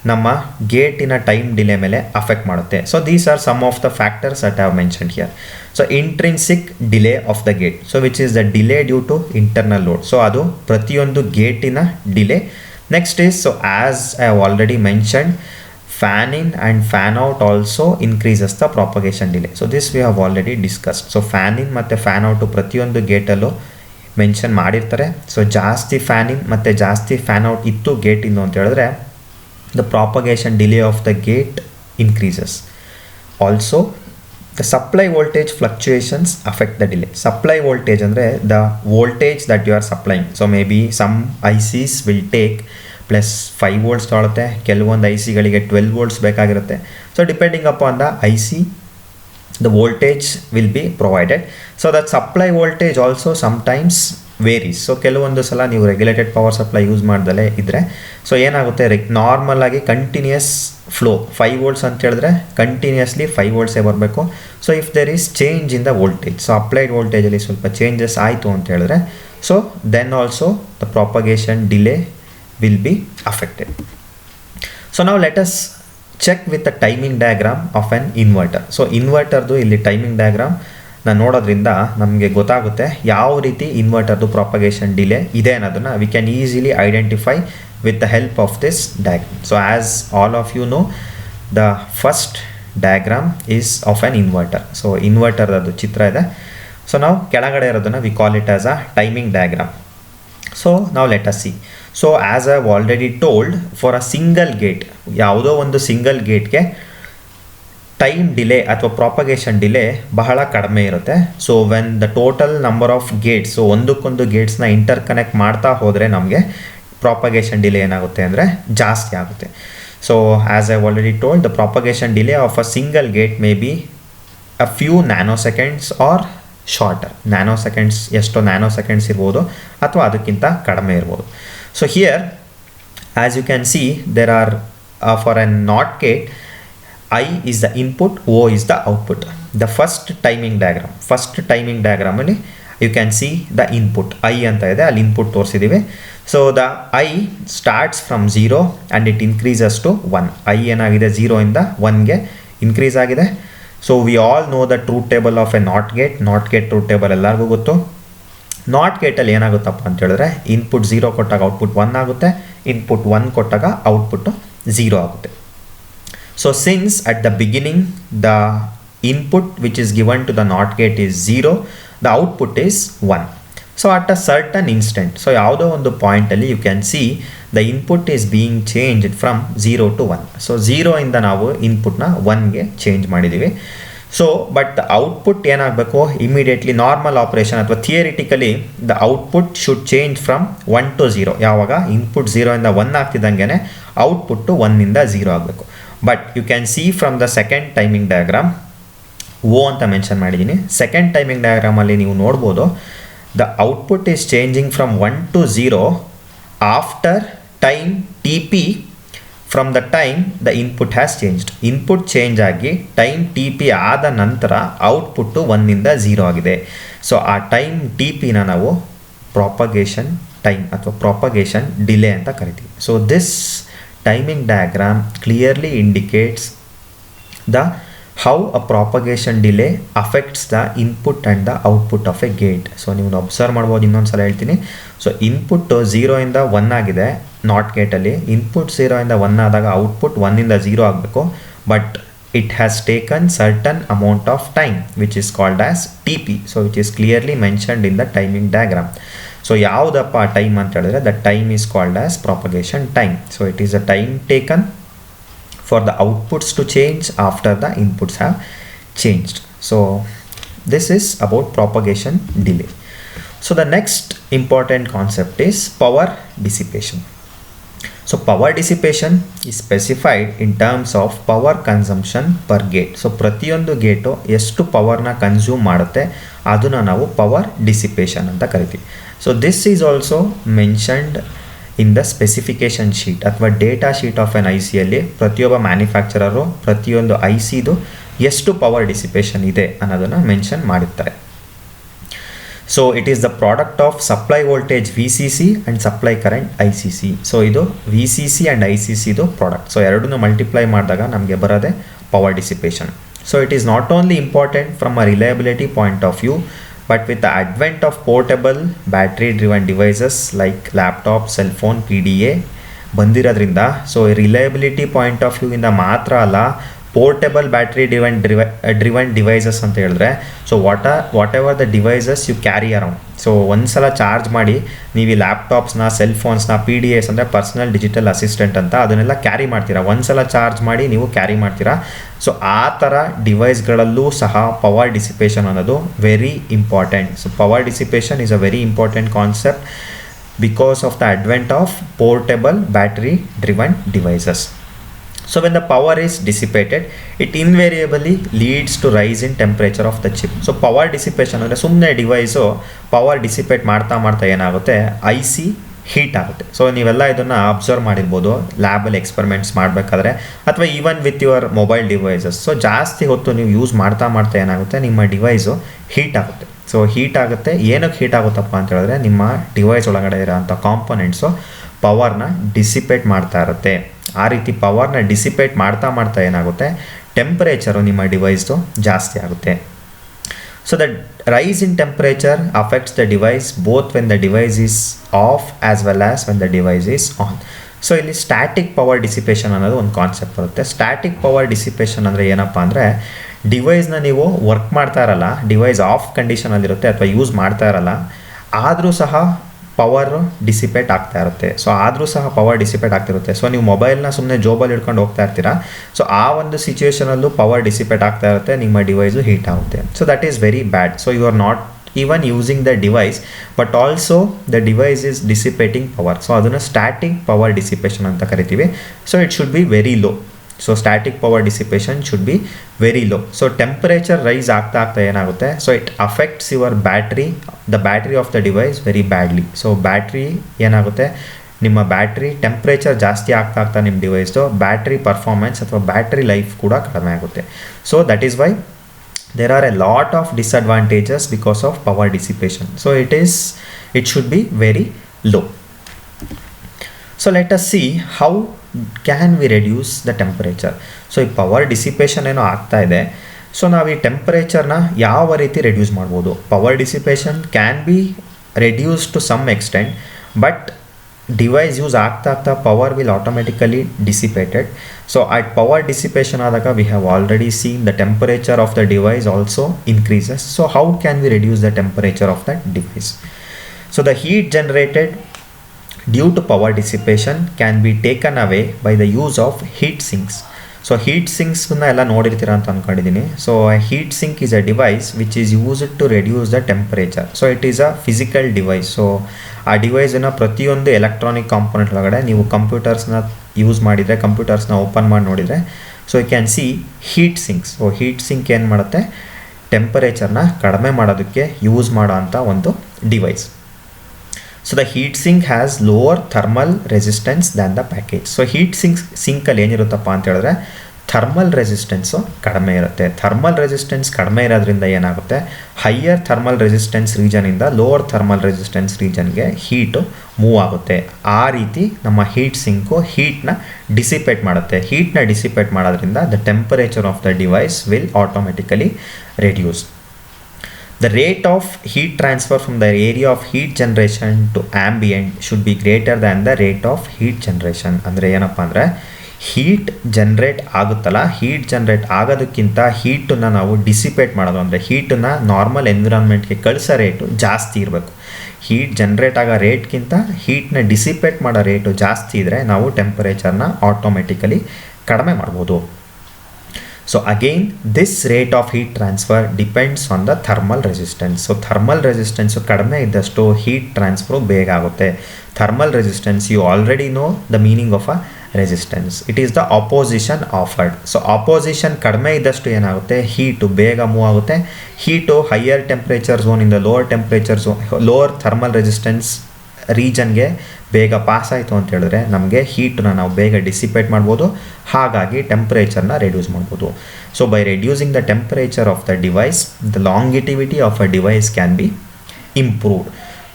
ನಮ್ಮ ಗೇಟಿನ ಟೈಮ್ ಡಿಲೇ ಮೇಲೆ ಅಫೆಕ್ಟ್ ಮಾಡುತ್ತೆ. So these are some of the factors that I have mentioned here. So intrinsic delay of the gate, so which is the delay due to internal load. So ಅದು ಪ್ರತಿಯೊಂದು ಗೇಟಿನ delay. Next is, so as I have already mentioned, fan in and fan out also increases the propagation delay. So this we have already discussed. So fan in ಮತ್ತು fan out ಪ್ರತಿಯೊಂದು ಗೇಟಲ್ಲೂ mention ಮಾಡಿರ್ತಾರೆ. So ಜಾಸ್ತಿ fan in ಮತ್ತು ಜಾಸ್ತಿ fan out ಇತ್ತು ಗೇಟಿಂದು ಅಂತ ಹೇಳಿದ್ರೆ the propagation delay of the gate increases. Also, the supply voltage fluctuations affect the delay. Supply voltage andre the voltage that you are supplying. So maybe some ICs will take plus 5 volts ತೊಗೊಳುತ್ತೆ, ಕೆಲವೊಂದು IC ಗಳಿಗೆ 12 volts ಬೇಕಾಗಿರುತ್ತೆ. So depending upon the IC, the voltage will be provided. So that supply voltage also sometimes varies. So ಕೆಲವೊಂದು ಸಲ ನೀವು regulated power supply use ಮಾಡ್ದಲೇ ಇದ್ದರೆ so ಏನಾಗುತ್ತೆ, normal ಆಗಿ continuous flow 5 volts ಅಂತ ಹೇಳಿದ್ರೆ ಕಂಟಿನ್ಯೂಸ್ಲಿ 5 ವೋಲ್ಟ್ಸೇ ಬರಬೇಕು. So if there is change in the voltage, so applied ವೋಲ್ಟೇಜಲ್ಲಿ ಸ್ವಲ್ಪ ಚೇಂಜಸ್ ಆಯಿತು ಅಂತ ಹೇಳಿದ್ರೆ so then also the propagation delay will be affected. So ನಾವು let us check with the timing diagram of an inverter. So ಇನ್ವರ್ಟರ್ದು ಇಲ್ಲಿ timing diagram ನಾನು ನೋಡೋದ್ರಿಂದ ನಮಗೆ ಗೊತ್ತಾಗುತ್ತೆ ಯಾವ ರೀತಿ ಇನ್ವರ್ಟರ್ದು ಪ್ರಾಪಗೇಷನ್ ಡಿಲೇ ಇದೆ ಅನ್ನೋದನ್ನು we can easily identify with the help of this diagram. So as all of you know, the first diagram is of an inverter. So ಇನ್ವರ್ಟರ್ದು ಚಿತ್ರ ಇದೆ. ಸೊ ನಾವು ಕೆಳಗಡೆ ಇರೋದನ್ನು we call it as a timing diagram. So ನಾವು let us see. So as I have already told, for a single gate, ಯಾವುದೋ ಒಂದು single ಗೇಟ್ಗೆ ಟೈಮ್ ಡಿಲೇ ಅಥವಾ ಪ್ರಾಪಗೇಷನ್ ಡಿಲೇ ಬಹಳ ಕಡಿಮೆ ಇರುತ್ತೆ. So when the total number of Gates, so ಒಂದಕ್ಕೊಂದು ಗೇಟ್ಸ್ನ inter connect ಮಾಡ್ತಾ ಹೋದರೆ ನಮಗೆ ಪ್ರಾಪಗೇಷನ್ ಡಿಲೇ ಏನಾಗುತ್ತೆ ಅಂದರೆ ಜಾಸ್ತಿ ಆಗುತ್ತೆ. So as I already told, the propagation delay of a single gate may be a few nanoseconds or shorter. Nanoseconds, ಎಷ್ಟೋ nanoseconds ಇರ್ಬೋದು ಅಥವಾ ಅದಕ್ಕಿಂತ ಕಡಿಮೆ ಇರ್ಬೋದು. So here as you can see, there are four a not gate, I is the input, O is the output. The first timing diagram ಅಲ್ಲಿ you can see the input I ಅಂತ ಇದೆ, ಅಲ್ಲಿ input ತೋರಿಸಿದ್ದೀವಿ. So the I starts from 0 and it increases to 1. I ಏನಾಗಿದೆ 0 ಇಂದ 1ಗೆ increase ಆಗಿದೆ. So we all know the truth table of a NOT gate. NOT gate truth table ಎಲ್ಲರಿಗೂ ಗೊತ್ತು. Not ಗೇಟಲ್ಲಿ ಏನಾಗುತ್ತಪ್ಪ ಅಂತ ಹೇಳಿದ್ರೆ ಇನ್ಪುಟ್ 0 ಕೊಟ್ಟಾಗ ಔಟ್ಪುಟ್ 1 ಆಗುತ್ತೆ, ಇನ್ಪುಟ್ 1 ಕೊಟ್ಟಾಗ ಔಟ್ಪುಟ್ 0 ಆಗುತ್ತೆ. So since at the beginning the input which is given to the NOT gate is 0, the output is 1. So at a certain instant, so ಯಾವುದೋ ಒಂದು ಪಾಯಿಂಟಲ್ಲಿ you can see the input is being changed from 0 to 1. So 0 ಇಂದ ನಾವು ಇನ್ಪುಟ್ನ 1ಗೆ change ಮಾಡಿದ್ದೀವಿ. So but the output ಏನಾಗಬೇಕು, immediately normal operation ಅಥವಾ theoretically the output should change from 1 to 0. ಯಾವಾಗ input 0 ಇಂದ 1 ಆಗ್ತಿದ್ದಂಗೆ output 1 ಇಂದ 0 ಆಗಬೇಕು. But you can see from the second timing diagram, O ಅಂತ ಮೆನ್ಷನ್ ಮಾಡಿದ್ದೀನಿ. ಸೆಕೆಂಡ್ ಟೈಮಿಂಗ್ ಡಯಾಗ್ರಾಮಲ್ಲಿ ನೀವು ನೋಡ್ಬೋದು, the output is changing from 1 to 0 after time T P from the time the input has changed. Input change ಆಗಿ time T P ಆದ ನಂತರ output 1 ಇಂದ 0 ಆಗಿದೆ. ಸೊ ಆ ಟೈಮ್ ಟಿ ಪಿನ ನಾವು ಪ್ರಾಪಗೇಷನ್ ಟೈಮ್ ಅಥವಾ ಪ್ರಾಪಗೇಷನ್ ಡಿಲೇ ಅಂತ ಕರಿತೀವಿ. So this timing diagram clearly indicates the how a propagation delay affects the input and the output of a gate. So ನೀವು ಅಬ್ಸರ್ವ್ ಮಾಡ್ಬೋದು, ಇನ್ನೊಂದು ಸಲ ಹೇಳ್ತೀನಿ. ಸೊ ಇನ್ಪುಟ್ 0 ಇಂದ 1 ಆಗಿದೆ ನಾಟ್ ಗೇಟಲ್ಲಿ, ಇನ್ಪುಟ್ 0 ಇಂದ 1 ಆದಾಗ ಔಟ್ಪುಟ್ 1 ಇಂದ 0 ಆಗಬೇಕು. But it has taken certain amount of time which is called as TP. So which is clearly mentioned in the timing diagram. So ಯಾವುದಪ್ಪ ಟೈಮ್ ಅಂತ ಹೇಳಿದ್ರೆ the time is called as propagation time. So it is a time taken for the outputs to change after the inputs have changed. So this is about propagation delay. So the next important concept is power dissipation. So power dissipation is specified in terms of power consumption per gate. So ಪ್ರತಿಯೊಂದು gate ಎಷ್ಟು ಪವರ್ನ consume ಮಾಡುತ್ತೆ ಅದನ್ನು ನಾವು power dissipation ಅಂತ ಕರಿತೀವಿ. So this is also mentioned in the specification sheet ಅಥವಾ data sheet of an ಐ ಸಿಯಲ್ಲಿ ಪ್ರತಿಯೊಬ್ಬ ಮ್ಯಾನುಫ್ಯಾಕ್ಚರರು ಪ್ರತಿಯೊಂದು ಐ ಸಿದು ಎಷ್ಟು ಪವರ್ ಡಿಸಿಪೇಷನ್ ಇದೆ ಅನ್ನೋದನ್ನು ಮೆನ್ಷನ್ ಮಾಡಿರ್ತಾರೆ. So it is the product of supply voltage V C C and supply current I C C. So ಇದು V C C and I C ಸಿದು ಪ್ರಾಡಕ್ಟ್. ಸೊ ಎರಡನ್ನೂ multiply ಮಾಡಿದಾಗ ನಮಗೆ ಬರೋದೇ power dissipation. So it is not only important from a reliability point of view, but with the advent of portable battery driven devices like laptop, cell phone, PDA ಬಂದಿರೋದ್ರಿಂದ so reliability point of view ಇಂದ ಮಾತ್ರ ಅಲ್ಲ, portable battery driven devices ಅಂತ ಹೇಳಿದ್ರೆ so whatever the devices you carry around. So ಒಂದ್ಸಲ charge ಮಾಡಿ ನೀವು ಈ ಲ್ಯಾಪ್ಟಾಪ್ಸ್ನ, ಸೆಲ್ ಫೋನ್ಸ್ನ, PDAs ಅಂದರೆ ಪರ್ಸನಲ್ ಡಿಜಿಟಲ್ ಅಸಿಸ್ಟೆಂಟ್ ಅಂತ ಅದನ್ನೆಲ್ಲ ಕ್ಯಾರಿ ಮಾಡ್ತೀರಾ. ಒಂದ್ಸಲ ಚಾರ್ಜ್ ಮಾಡಿ ನೀವು ಕ್ಯಾರಿ ಮಾಡ್ತೀರಾ. ಸೊ ಆ ಥರ ಡಿವೈಸ್ಗಳಲ್ಲೂ ಸಹ ಪವರ್ ಡಿಸಿಪೇಷನ್ ಅನ್ನೋದು very important. So power dissipation is a very important concept because of the advent of portable battery driven devices. So when the power is dissipated, it invariably leads to rise in temperature of the chip. So power dissipation ಅಂದರೆ ಸುಮ್ಮನೆ device power dissipate ಮಾಡ್ತಾ ಏನಾಗುತ್ತೆ, I C heat ಆಗುತ್ತೆ. So ನೀವೆಲ್ಲ ಇದನ್ನು observe ಮಾಡಿರ್ಬೋದು ಲ್ಯಾಬಲ್ಲಿ experiments ಮಾಡಬೇಕಾದ್ರೆ ಅಥವಾ even with your mobile devices. So ಜಾಸ್ತಿ ಹೊತ್ತು ನೀವು ಯೂಸ್ ಮಾಡ್ತಾ ಏನಾಗುತ್ತೆ, ನಿಮ್ಮ ಡಿವೈಸು ಹೀಟ್ ಆಗುತ್ತೆ. ಸೊ ಹೀಟ್ ಆಗುತ್ತೆ. ಏನಕ್ಕೆ ಹೀಟ್ ಆಗುತ್ತಪ್ಪ ಅಂತ ಹೇಳಿದ್ರೆ ನಿಮ್ಮ ಡಿವೈಸ್ ಒಳಗಡೆ ಇರೋಂಥ ಕಾಂಪೊನೆಂಟ್ಸು ಪವರ್ನ ಡಿಸಿಪೇಟ್ ಮಾಡ್ತಾ ಇರುತ್ತೆ. ಆ ರೀತಿ ಪವರ್ನ ಡಿಸಿಪೇಟ್ ಮಾಡ್ತಾ ಏನಾಗುತ್ತೆ, ಟೆಂಪರೇಚರು ನಿಮ್ಮ ಡಿವೈಸ್ದು ಜಾಸ್ತಿ ಆಗುತ್ತೆ. So the rise in temperature affects the device both when the device is off as well as when the device is on. So ಇಲ್ಲಿ ಸ್ಟ್ಯಾಟಿಕ್ ಪವರ್ ಡಿಸಿಪೇಷನ್ ಅನ್ನೋದು ಒಂದು ಕಾನ್ಸೆಪ್ಟ್ ಬರುತ್ತೆ. ಸ್ಟ್ಯಾಟಿಕ್ ಪವರ್ ಡಿಸಿಪೇಷನ್ ಅಂದರೆ ಏನಪ್ಪ ಅಂದರೆ, ಡಿವೈಸ್ನ ನೀವು ವರ್ಕ್ ಮಾಡ್ತಾ ಇರಲ್ಲ, ಡಿವೈಸ್ ಆಫ್ ಕಂಡೀಷನಲ್ಲಿರುತ್ತೆ ಅಥವಾ ಯೂಸ್ ಮಾಡ್ತಾ ಇರಲ್ಲ, ಆದರೂ ಸಹ ಪವರು ಡಿಸಿಪೇಟ್ ಆಗ್ತಾ ಇರುತ್ತೆ. ಸೊ ಆದರೂ ಸಹ ಪವರ್ ಡಿಸಿಪೇಟ್ ಆಗ್ತಿರುತ್ತೆ. ಸೊ ನೀವು ಮೊಬೈಲ್ನ ಸುಮ್ಮನೆ ಜೋಬಲ್ಲಿ ಹಿಡ್ಕೊಂಡು ಹೋಗ್ತಾ ಇರ್ತೀರಾ. ಸೊ ಆ ಒಂದು ಸಿಚುವೇಷನಲ್ಲೂ ಪವರ್ ಡಿಸಿಪೇಟ್ ಆಗ್ತಾ ಇರುತ್ತೆ, ನಿಮ್ಮ ಡಿವೈಸು ಹೀಟ್ ಆಗುತ್ತೆ. So that is very bad. So you are not even using the device but also the device is dissipating power. So aduna static power dissipation anta karitive. So it should be very low. So static power dissipation should be very low. So temperature rise aagta enagutte, so it affects your battery, the battery of the device very badly. So battery enagutte, ನಿಮ್ಮ battery temperature ಜಾಸ್ತಿ ಆಗ್ತಾ ನಿಮ್ಮ ಡಿವೈಸ್ದು battery performance ಅಥವಾ battery life ಕೂಡ ಕಡಿಮೆ ಆಗುತ್ತೆ. So that is why there are a lot of disadvantages because of power dissipation. So it should be very low. So let us see how can we reduce the temperature. So ಈ power dissipation ಏನೋ ಆಗ್ತಾ ಇದೆ. So ನಾವು ಈ ಟೆಂಪರೇಚರ್ನ ಯಾವ ರೀತಿ reduce ಮಾಡ್ಬೋದು. Power dissipation can be reduce to some extent, but device use ಆಗ್ತಾ power will automatically dissipated. So at power dissipation ಆದಾಗ we have already seen the temperature of the device also increases. So how can we reduce the temperature of that device? So the heat generated due to power dissipation can be taken away by the use of heat sinks. So heat ಸಿಂಕ್ಸ್ನ ಎಲ್ಲ ನೋಡಿರ್ತೀರ ಅಂತ ಅಂದ್ಕೊಂಡಿದ್ದೀನಿ. So heat sink is a device which is used to reduce the temperature. So it is a physical device. So ಆ ಡಿವೈಸನ್ನು ಪ್ರತಿಯೊಂದು electronic component ಒಳಗಡೆ ನೀವು ಕಂಪ್ಯೂಟರ್ಸ್ನ ಯೂಸ್ ಮಾಡಿದರೆ, ಕಂಪ್ಯೂಟರ್ಸ್ನ ಓಪನ್ ಮಾಡಿ ನೋಡಿದರೆ, so you can see heat sinks. So heat sink ಏನು ಮಾಡುತ್ತೆ, ಟೆಂಪರೇಚರ್ನ ಕಡಿಮೆ ಮಾಡೋದಕ್ಕೆ ಯೂಸ್ ಮಾಡೋ ಅಂಥ ಒಂದು device. So the heat sink has lower thermal resistance than the package. So heat ಸಿಂಕಲ್ಲಿ ಏನಿರುತ್ತಪ್ಪ ಅಂತ ಹೇಳಿದ್ರೆ ಥರ್ಮಲ್ ರೆಸಿಸ್ಟೆನ್ಸು ಕಡಿಮೆ ಇರುತ್ತೆ. ಥರ್ಮಲ್ ರೆಸಿಸ್ಟೆನ್ಸ್ ಕಡಿಮೆ ಇರೋದ್ರಿಂದ ಏನಾಗುತ್ತೆ, ಹೈಯರ್ ಥರ್ಮಲ್ ರೆಸಿಸ್ಟೆನ್ಸ್ ರೀಜನಿಂದ ಲೋವರ್ ಥರ್ಮಲ್ ರೆಸಿಸ್ಟೆನ್ಸ್ ರೀಜನ್ಗೆ ಹೀಟು ಮೂವ್ ಆಗುತ್ತೆ. ಆ ರೀತಿ ನಮ್ಮ ಹೀಟ್ ಸಿಂಕು ಹೀಟ್ನ ಡಿಸಿಪೇಟ್ ಮಾಡುತ್ತೆ. ಹೀಟ್ನ ಡಿಸಿಪೇಟ್ ಮಾಡೋದ್ರಿಂದ the temperature of the device will automatically reduce. The rate of heat transfer from the area of heat generation to ambient should be greater than the rate of heat generation. ಅಂದರೆ ಏನಪ್ಪ ಅಂದರೆ, heat generate ಆಗುತ್ತಲ್ಲ, heat generate ಆಗೋದಕ್ಕಿಂತ ಹೀಟನ್ನು ನಾವು dissipate ಮಾಡೋದು ಅಂದರೆ ಹೀಟನ್ನು normal ಎನ್ವಿರಾನ್ಮೆಂಟ್ಗೆ ಕಳಿಸೋ rate ಜಾಸ್ತಿ ಇರಬೇಕು. Heat generate ಆಗೋ ರೇಟ್ಗಿಂತ ಹೀಟ್ನ ಡಿಸಿಪೇಟ್ ಮಾಡೋ ರೇಟು ಜಾಸ್ತಿ ಇದ್ದರೆ ನಾವು ಟೆಂಪರೇಚರ್ನ ಆಟೋಮೆಟಿಕಲಿ ಕಡಿಮೆ ಮಾಡ್ಬೋದು. So again, this rate of heat transfer depends on the thermal resistance. So thermal resistance ಕಡಿಮೆ ಇದ್ದಷ್ಟು heat transfer ಬೇಗ ಆಗುತ್ತೆ. Thermal resistance, you already know the meaning of a resistance. It is the opposition offered. So opposition ಕಡಿಮೆ ಇದ್ದಷ್ಟು ಏನಾಗುತ್ತೆ, heat ಬೇಗ move ಆಗುತ್ತೆ. Heat higher temperature zone ಇಂದ lower temperature zone, lower thermal resistance ರೀಜನ್ಗೆ ಬೇಗ pass ಆಯಿತು ಅಂತ ಹೇಳಿದ್ರೆ ನಮಗೆ ಹೀಟನ್ನ ನಾವು ಬೇಗ ಡಿಸಿಪೇಟ್ ಮಾಡ್ಬೋದು, ಹಾಗಾಗಿ ಟೆಂಪ್ರೇಚರ್ನ ರೆಡ್ಯೂಸ್ ಮಾಡ್ಬೋದು. So by reducing the temperature of the device, the longevity of a device can be improved.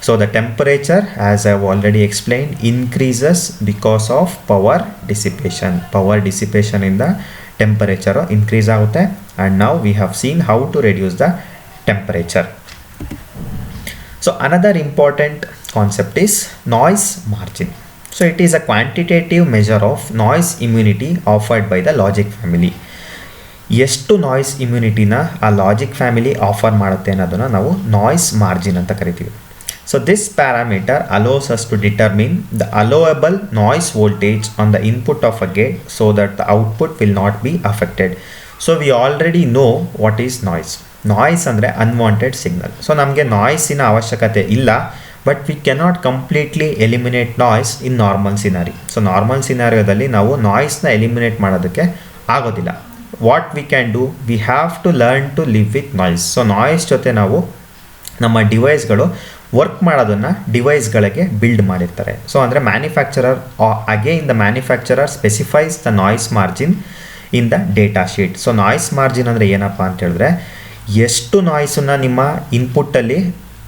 So the temperature, as I have already explain, increases because of power dissipation. Power ಡಿಸಿಪೇಷನಿಂದ temperature increase ಆಗುತ್ತೆ. And now we have seen how to reduce the temperature. So another important concept is noise margin. So it is a quantitative measure of noise immunity offered by the logic family. ಎಷ್ಟು noise ಇಮ್ಯುನಿಟಿನ ಆ logic family offer ಮಾಡುತ್ತೆ ಅನ್ನೋದನ್ನು ನಾವು noise margin ಅಂತ ಕರಿತೀವಿ. So this parameter allows us to determine the allowable noise voltage on the input of a gate so that the output will not be affected. So we already know what is noise. Noise ಅಂದರೆ unwanted signal. So ನಮಗೆ ನಾಯ್ಸಿನ ಅವಶ್ಯಕತೆ ಇಲ್ಲ, but we cannot completely eliminate noise in normal scenario. So normal ಸಿನಾರಿಯೋದಲ್ಲಿ ನಾವು ನಾಯ್ಸ್ನ eliminate ಮಾಡೋದಕ್ಕೆ ಆಗೋದಿಲ್ಲ. What we can do, we have to learn to live with noise. So noise ಜೊತೆ ನಾವು ನಮ್ಮ ಡಿವೈಸ್ಗಳು ವರ್ಕ್ ಮಾಡೋದನ್ನು ಡಿವೈಸ್ಗಳಿಗೆ ಬಿಲ್ಡ್ ಮಾಡಿರ್ತಾರೆ. ಸೊ ಅಂದರೆ manufacturer, again the manufacturer specifies the noise margin in the data sheet. So noise margin ಅಂದರೆ ಏನಪ್ಪ ಅಂತ ಹೇಳಿದ್ರೆ, ಎಷ್ಟು ನಾಯ್ಸನ್ನು ನಿಮ್ಮ ಇನ್ಪುಟ್ಟಲ್ಲಿ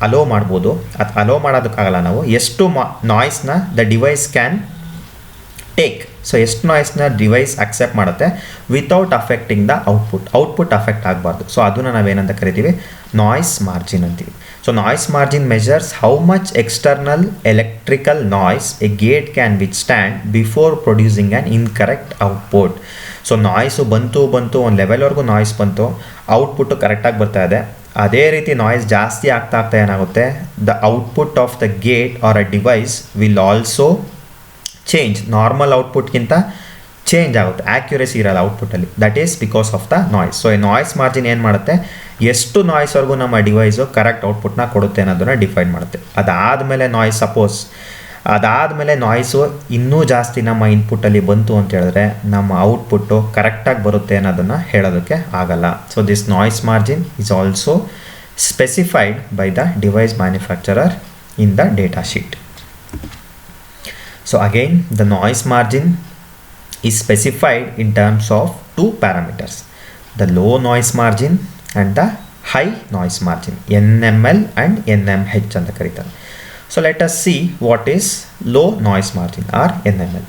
ಅಲೋ ಮಾಡ್ಬೋದು, ಅದು ಅಲೋ ಮಾಡೋದಕ್ಕಾಗಲ್ಲ ನಾವು, ಎಷ್ಟು ನಾಯ್ಸ್ನ the device can take. So ಎಷ್ಟು ನಾಯ್ಸ್ನ ಡಿವೈಸ್ ಅಕ್ಸೆಪ್ಟ್ ಮಾಡುತ್ತೆ without affecting the output affect ಆಗಬಾರ್ದು. ಸೊ ಅದನ್ನು ನಾವೇನಂತ ಕರಿತೀವಿ, ನಾಯ್ಸ್ ಮಾರ್ಜಿನ್ ಅಂತೀವಿ. So noise margin measures how much external electrical noise a gate can withstand before producing an incorrect output. So noise ಬಂತು ಒಂದು ಲೆವೆಲ್ವರೆಗೂ ನಾಯ್ಸ್ ಬಂತು, output ಕರೆಕ್ಟಾಗಿ ಬರ್ತಾ ಇದೆ. ಅದೇ ರೀತಿ ನಾಯ್ಸ್ ಜಾಸ್ತಿ ಆಗ್ತಾ ಏನಾಗುತ್ತೆ, the output of the gate or a device will also change. Normal ಔಟ್ಪುಟ್ಗಿಂತ ಚೇಂಜ್ ಆಗುತ್ತೆ, ಆ್ಯಕ್ಯುರೇಸಿ ಇರಲ್ಲ ಔಟ್ಪುಟ್ಟಲ್ಲಿ. That is because of the noise. So ಈ ನಾಯ್ಸ್ ಮಾರ್ಜಿನ್ ಏನು ಮಾಡುತ್ತೆ, ಎಷ್ಟು ನಾಯ್ಸ್ವರೆಗೂ ನಮ್ಮ ಡಿವೈಸು ಕರೆಕ್ಟ್ ಔಟ್ಪುಟ್ನ ಕೊಡುತ್ತೆ ಅನ್ನೋದನ್ನು ಡಿಫೈನ್ ಮಾಡುತ್ತೆ. ಅದಾದಮೇಲೆ ನಾಯ್ಸು ಇನ್ನೂ ಜಾಸ್ತಿ ನಮ್ಮ ಇನ್ಪುಟ್ಟಲ್ಲಿ ಬಂತು ಅಂತ ಹೇಳಿದ್ರೆ ನಮ್ಮ ಔಟ್ಪುಟ್ಟು ಕರೆಕ್ಟಾಗಿ ಬರುತ್ತೆ ಅನ್ನೋದನ್ನು ಹೇಳೋದಕ್ಕೆ ಆಗಲ್ಲ. So this noise margin is also specified by the device manufacturer in the data sheet. So again, the noise margin is specified in terms of two parameters, the low noise margin and the high noise margin, NML and NMH ಅಂತ ಕರೀತಾರೆ. So let us see what is low noise margin or NML.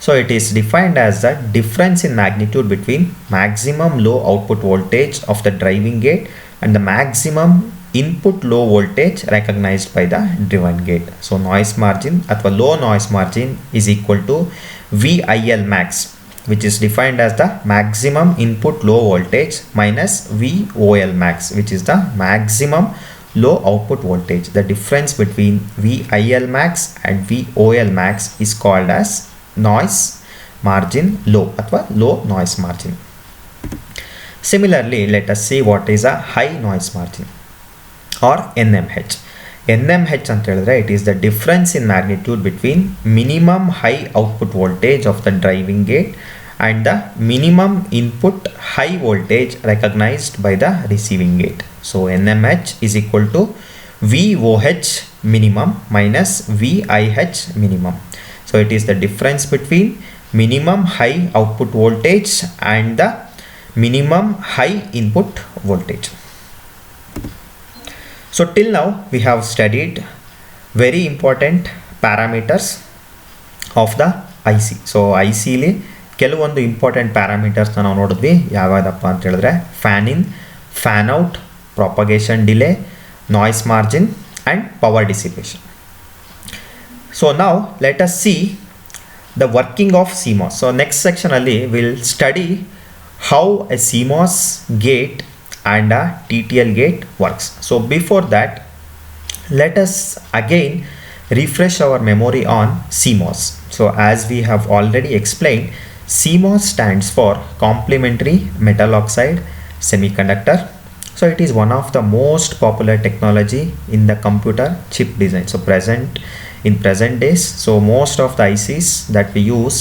So it is defined as the difference in magnitude between maximum low output voltage of the driving gate and the maximum input low voltage recognized by the driven gate. So noise margin ಅಥವಾ low noise margin is equal to VIL max, which is defined as the maximum input low voltage minus VOL max, which is the maximum low output voltage. The difference between VIL max and VOL max is called as noise margin low ಅಥವಾ low noise margin. Similarly, let us see what is a high noise margin or NMH. NMH ಅಂತ ಹೇಳಿದ್ರೆ it is the difference in magnitude between minimum high output voltage of the driving gate and the minimum input high voltage recognized by the receiving gate. So NMH is equal to VOH minimum minus VIH minimum. So it is the difference between minimum high output voltage and the minimum high input voltage. So till now we have studied very important parameters of the IC. So IC li ಕೆಲವೊಂದು important ಪ್ಯಾರಾಮೀಟರ್ಸ್ನ ನಾವು ನೋಡಿದ್ವಿ. ಯಾವ್ಯಾವುದಪ್ಪ ಅಂತ ಹೇಳಿದ್ರೆ fan in, fan out, propagation delay, noise margin and power dissipation. So ನಾವು let us see the working of CMOS. So next ಸೆಕ್ಷನಲ್ಲಿ will study how a CMOS gate and a TTL gate works. So before that, let us again refresh our memory on CMOS. So as we have already explained, CMOS stands for complementary metal oxide semiconductor. So it is one of the most popular technology in the computer chip design. So in present days, so most of the ICs that we use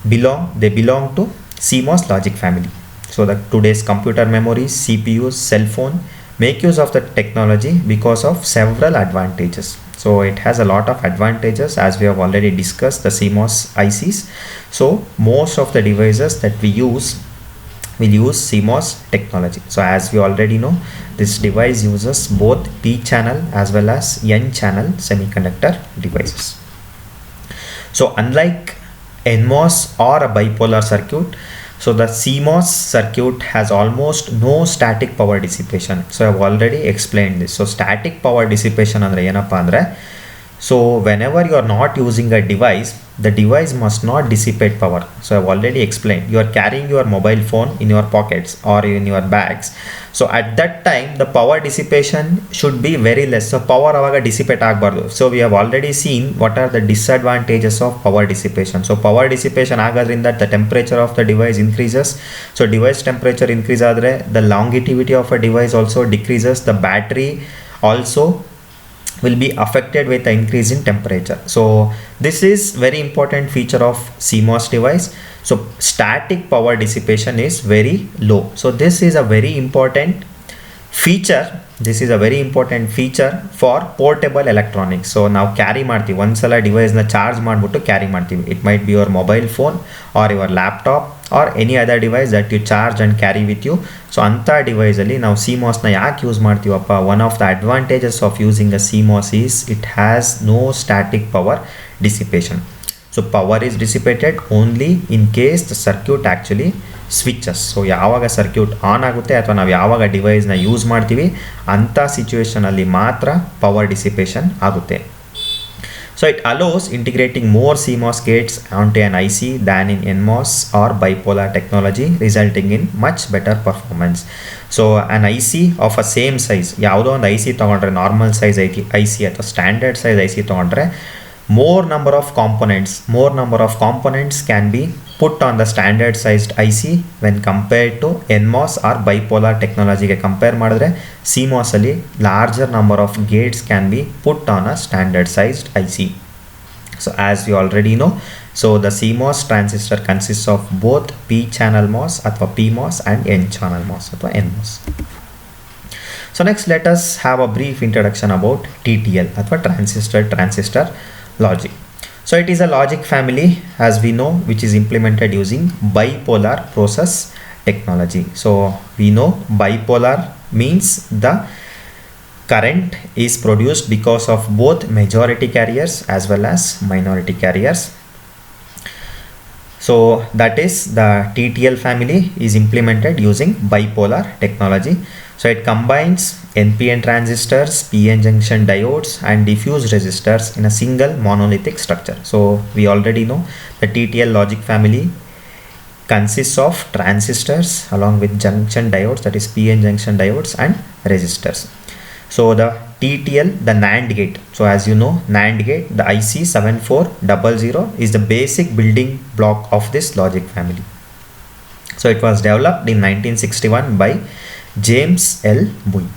belong to CMOS logic family. So the today's computer memories, CPUs, cell phone make use of the technology because of several advantages. So it has a lot of advantages, as we have already discussed the CMOS ICs. So most of the devices that we use will use CMOS technology. So as we already know, this device uses both P channel as well as N channel semiconductor devices. So unlike NMOS or a bipolar circuit, so the CMOS circuit has almost no static power dissipation. So I have already explained this. So static power dissipation andre ಏನಪ್ಪಾ ಅಂದ್ರೆ, so whenever you are not using a device, the device must not dissipate power. So I have already explained, you are carrying your mobile phone in your pockets or in your bags. So at that time the power dissipation should be very less. So power avaga dissipate ಆಗಬಾರ್ದು. So we have already seen what are the disadvantages of power dissipation. So power dissipation ಆಗೋದ್ರಿಂದ the temperature of the device increases. So device temperature increase ಆದರೆ the longevity of a device also decreases. The battery also will be affected with the increase in temperature. So this is very important feature of CMOS device. So static power dissipation is very low. So this is a very important feature. This is a very important feature for portable electronics. So now carry ಮಾಡ್ತೀವಿ, ಒಂದ್ಸಲ device ನ charge ಮಾಡಿಬಿಟ್ಟು carry ಮಾಡ್ತೀವಿ. It might be your mobile phone or your laptop or any other device that you charge and carry with you. So ಅಂಥ ಡಿವೈಸಲ್ಲಿ ನಾವು CMOSನ ಯಾಕೆ ಯೂಸ್ ಮಾಡ್ತೀವಪ್ಪ? One of the advantages of using a CMOS is it has no static power dissipation. So power is dissipated only in case the circuit actually switches. So ಯಾವಾಗ circuit on ಆಗುತ್ತೆ ಅಥವಾ ನಾವು ಯಾವಾಗ ಡಿವೈಸ್ನ ಯೂಸ್ ಮಾಡ್ತೀವಿ ಅಂಥ ಸಿಚುವೇಷನಲ್ಲಿ ಮಾತ್ರ power dissipation ಆಗುತ್ತೆ. So it allows integrating more CMOS gates onto an IC than in NMOS or bipolar technology, resulting in much better performance. So an IC of a same size, ಯಾವುದೋ ಒಂದು IC ತೊಗೊಂಡ್ರೆ, normal size IC ಅಥವಾ standard size IC ತೊಗೊಂಡ್ರೆ, more number of components can be put on the standard sized IC when compared to NMOS or bipolar technology ಗೆ compare ಮಾಡಿದ್ರೆ CMOS ಅಲ್ಲಿ larger number of gates can be put on a standard sized IC. So as you already know, so the CMOS transistor consists of both P channel MOS ಅಥವಾ PMOS and N channel MOS ಅಥವಾ NMOS. So next let us have a brief introduction about TTL ಅಥವಾ transistor logic. So it is a logic family, as we know, which is implemented using bipolar process technology. So we know bipolar means the current is produced because of both majority carriers as well as minority carriers. So that is the TTL family is implemented using bipolar technology. So it combines NPN transistors, PN junction diodes and diffuse resistors in a single monolithic structure. So we already know the TTL logic family consists of transistors along with junction diodes, that is PN junction diodes, and resistors. So the TTL, the NAND gate. So as you know, NAND gate, the IC7400 is the basic building block of this logic family. So it was developed in 1961 by James L. Bowie.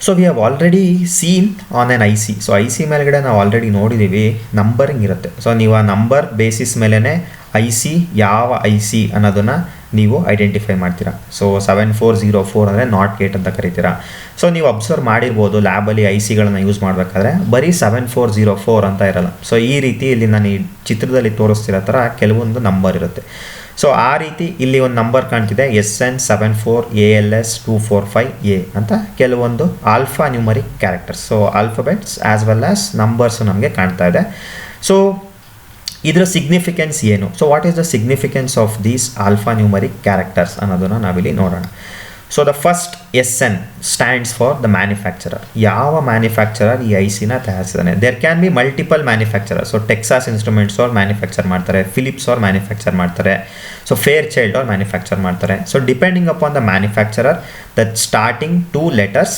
So we have already seen on an IC. So IC ಮೇಲ್ಗಡೆ ನಾವು already ನೋಡಿದ್ದೀವಿ, numbering ಇರುತ್ತೆ. So ನೀವು ಆ number basis ಮೇಲೇ IC ಯಾವ IC ಅನ್ನೋದನ್ನು ನೀವು ಐಡೆಂಟಿಫೈ ಮಾಡ್ತೀರಾ. ಸೊ 7404 ಅಂದರೆ ನಾಟ್ ಗೇಟ್ ಅಂತ ಕರಿತೀರಾ. ಸೊ ನೀವು ಅಬ್ಸರ್ವ್ ಮಾಡಿರ್ಬೋದು, ಲ್ಯಾಬಲ್ಲಿ ICಗಳನ್ನು ಯೂಸ್ ಮಾಡಬೇಕಾದ್ರೆ ಬರೀ 7404 ಅಂತ ಇರಲ್ಲ. ಸೊ ಈ ರೀತಿ ಇಲ್ಲಿ ನಾನು ಈ ಚಿತ್ರದಲ್ಲಿ ತೋರಿಸ್ತಿರೋ ಥರ ಕೆಲವೊಂದು ನಂಬರ್ ಇರುತ್ತೆ. ಸೊ ಆ ರೀತಿ ಇಲ್ಲಿ ಒಂದು ನಂಬರ್ ಕಾಣ್ತಿದೆ, SN74ALS245A ಅಂತ ಕೆಲವೊಂದು alpha numeric characters. So alphabets as well as numbers ನಮಗೆ ಕಾಣ್ತಾ ಇದೆ. ಸೊ ಇದರ ಸಿಗ್ನಿಫಿಕೆನ್ಸ್ ಏನು? So what is the significance of these alpha numeric characters ಅನ್ನೋದನ್ನು ನಾವಿಲ್ಲಿ ನೋಡೋಣ. So the first SN stands for the manufacturer. ಯಾವ ಮ್ಯಾನುಫ್ಯಾಕ್ಚರರ್ ಈ ICನ ತಯಾರಿಸಿದಾನೆ? There can be multiple manufacturer. So Texas Instruments ಅವ್ರು ಮ್ಯಾನುಫ್ಯಾಕ್ಚರ್ ಮಾಡ್ತಾರೆ, ಫಿಲಿಪ್ಸ್ ಅವ್ರು ಮ್ಯಾನುಫ್ಯಾಕ್ಚರ್ ಮಾಡ್ತಾರೆ, ಸೊ ಫೇರ್ ಚೈಲ್ಡ್ ಅವ್ರು ಮ್ಯಾನುಫ್ಯಾಕ್ಚರ್ ಮಾಡ್ತಾರೆ. So depending upon the manufacturer that starting 2 letters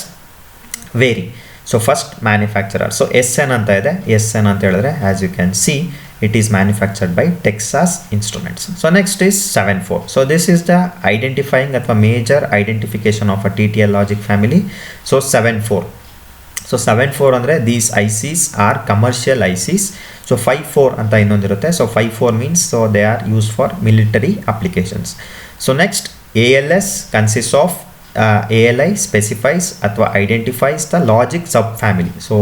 vary. So first manufacturer. So SN ಅಂತ ಇದೆ. SN ಅಂತ ಹೇಳಿದ್ರೆ as you can see It is manufactured by Texas Instruments. So next is 7.4. So this is the identifying ಅಥವಾ major identification of a TTL logic family. So 7.4. So 7.4 ಅಂದರೆ these ICs are commercial ICs. So 5.4 ಅಂತ ಇನ್ನೊಂದಿರುತ್ತೆ. So 5.4 means so they are used for military applications. So next ALS consists of ALI specifies ಅಥವಾ identifies the logic subfamily. So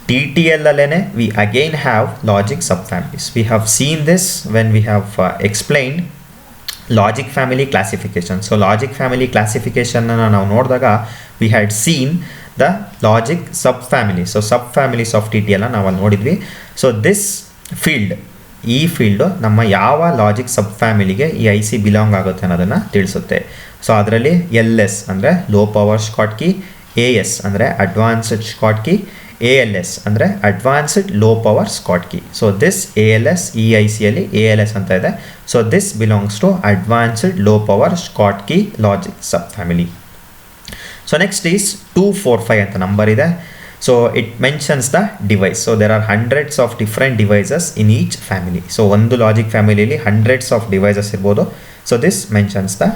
TTL alene we again have logic subfamilies. We have seen this when we have explained logic family classification. So logic family classification ನಾವು ನೋಡಿದಾಗ we had seen the logic subfamily. So subfamilies of TTL ನಾವು ಅಲ್ಲಿ ನೋಡಿದ್ವಿ. So this field ಈ field ನಮ್ಮ ಯಾವ logic ಸಬ್ ಫ್ಯಾಮಿಲಿಗೆ ಈ ಐ ಸಿ ಬಿಲಾಂಗ್ ಆಗುತ್ತೆ ಅನ್ನೋದನ್ನು ತಿಳಿಸುತ್ತೆ. ಸೊ ಅದರಲ್ಲಿ ಎಲ್ ಎಸ್ ಅಂದರೆ low power Schottky, A S ಅಂದರೆ advanced Schottky, A L S ಅಂದರೆ advanced low power Schottky. So this A L S ಈ ಐ ಸಿಯಲ್ಲಿ ಎ ಎಲ್ ಎಸ್ ಅಂತ ಇದೆ. So this belongs to advanced low power Schottky logic sub family. So next is 245 ಅಂತ number ಇದೆ. So it mentions the device. So there are hundreds of different devices in each family. So ಒಂದು logic family ಅಲ್ಲಿ hundreds of devices ಇರ್ಬೋದು. So this mentions the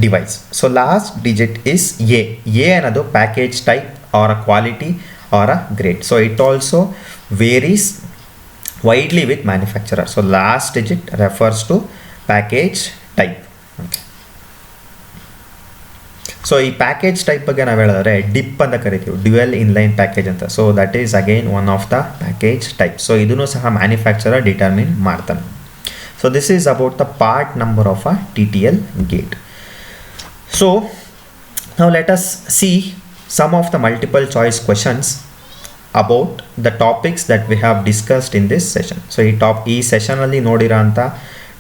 device. So last digit is A. A ಅನ್ನೋದು package type or a quality or a grade. So it also varies widely with manufacturer. So last digit refers to package type. Okay. So ಈ package type ಬಗ್ಗೆ ನಾವು ಹೇಳಿದ್ರೆ DIP ಅಂತ ಕರಿತೀವಿ, dual inline package ಅಂತ. So that is again one of the package type. So ಇದನ್ನು ಸಹ manufacturer determine ಮಾಡ್ತಾನೆ. So this is about the part number of a TTL gate. So ನಾವು let us see some of the multiple choice questions about the topics that we have discussed in this session. So ಈ ಸೆಷನಲ್ಲಿ ನೋಡಿರೋ ಅಂಥ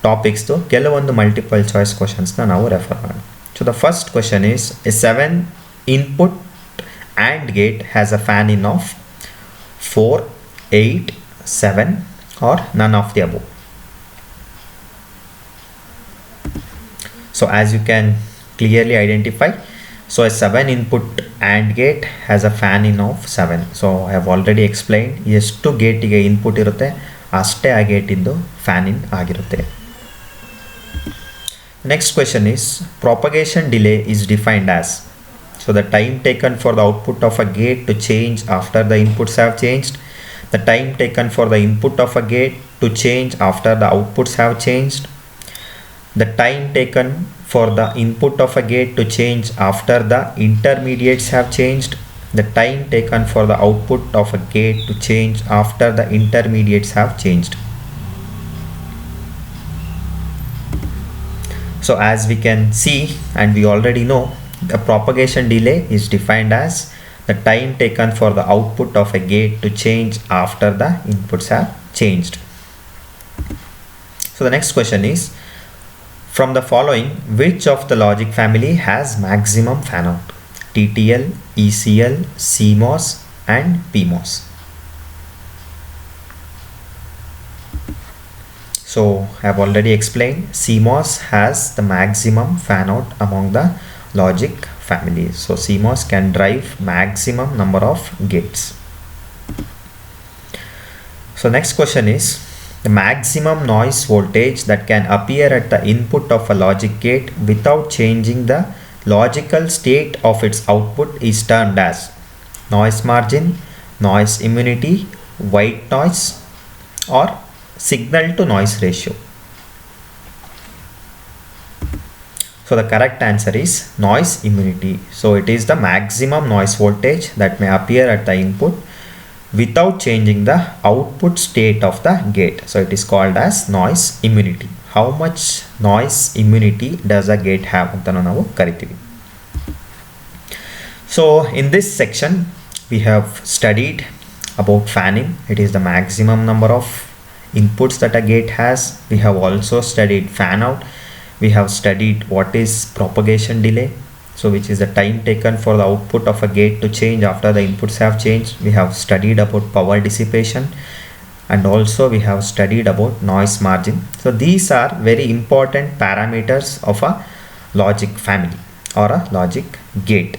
ಟಾಪಿಕ್ಸ್ದು ಕೆಲವೊಂದು multiple choice ಕ್ವೆಶನ್ಸ್ನ ನಾವು refer ಮಾಡೋಣ. So the first question is a 7 input AND gate has a fan in of 4, 8, 7 or none of the above. So as you can clearly identify, so a 7 input AND gate has a fan in of 7. So I have already explained ಎಷ್ಟು ಗೇಟಿಗೆ input ಇರುತ್ತೆ ಅಷ್ಟೇ ಆ ಗೇಟಿಂದು fan ಇನ್ ಆಗಿರುತ್ತೆ. Next question is propagation delay is defined as, so the time taken for the output of a gate to change after the inputs have changed, the time taken for the input of a gate to change after the outputs have changed, the time taken for the input of a gate to change after the intermediates have changed, the time taken for the output of a gate to change after the intermediates have changed. So as we can see and we already know, the propagation delay is defined as the time taken for the output of a gate to change after the inputs have changed. So the next question is, from the following, which of the logic family has maximum fan out? TTL, ECL, CMOS and PMOS. So I have already explained CMOS has the maximum fan out among the logic families. So CMOS can drive maximum number of gates. So next question is, the maximum noise voltage that can appear at the input of a logic gate without changing the logical state of its output is termed as noise margin, noise immunity, white noise or signal to noise ratio. So the correct answer is noise immunity. So it is the maximum noise voltage that may appear at the input without changing the output state of the gate. So it is called as noise immunity. How much noise immunity does a gate have ಅಂತ ನಾವು ಕರಿತೀವಿ. So in this section we have studied about fanning. It is the maximum number of inputs that a gate has. We have also studied fan out. We have studied what is propagation delay, so which is the time taken for the output of a gate to change after the inputs have changed. We have studied about power dissipation and also we have studied about noise margin. So these are very important parameters of a logic family or a logic gate.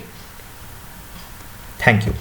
Thank you.